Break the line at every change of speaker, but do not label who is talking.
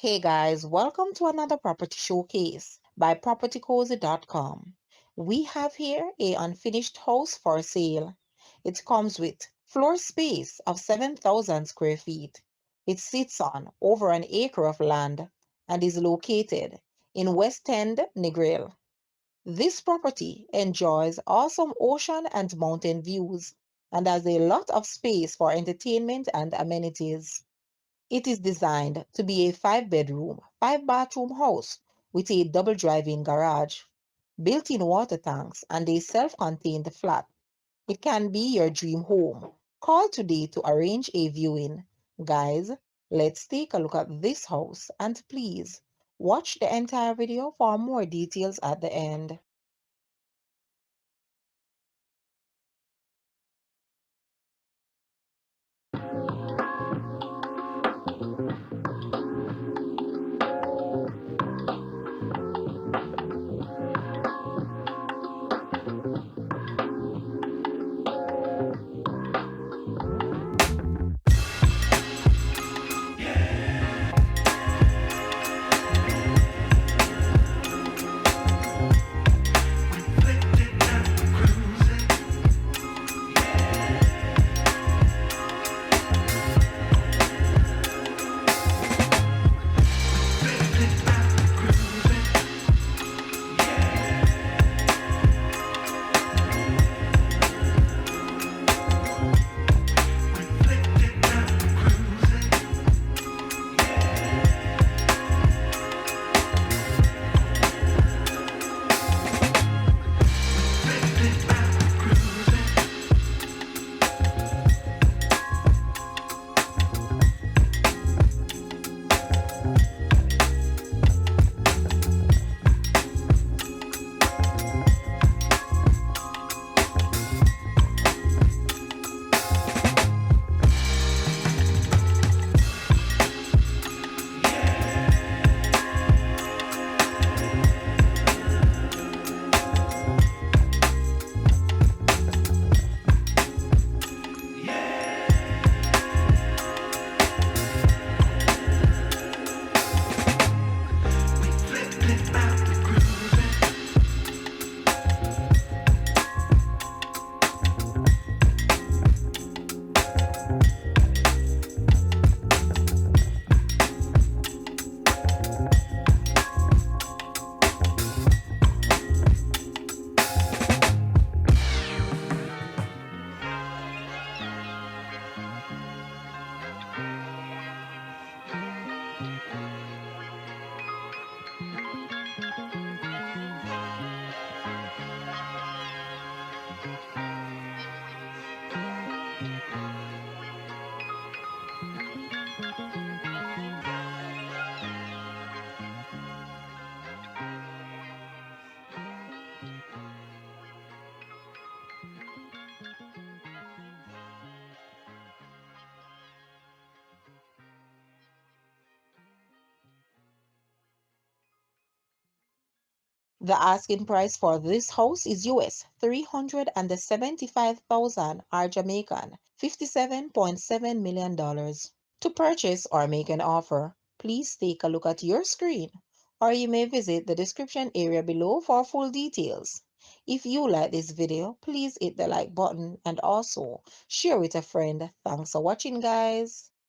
Hey guys, welcome to another property showcase by propertycozy.com. We have here a unfinished house for sale. It comes with floor space of 7,000 square feet. It sits on over an acre of land and is located in West End, Negril. This property enjoys awesome ocean and mountain views and has a lot of space for entertainment and amenities. It is designed to be a 5 bedroom, 5 bathroom house with a double drive-in garage, built-in water tanks, and a self-contained flat. It can be your dream home. Call today to arrange a viewing. Guys, let's take a look at this house and please watch the entire video for more details at the end. The asking price for this house is US 375,000 or Jamaican $57.7 million. To purchase or make an offer, please take a look at your screen or you may visit the description area below for full details. If you like this video, please hit the like button and also share with a friend. Thanks for watching, guys.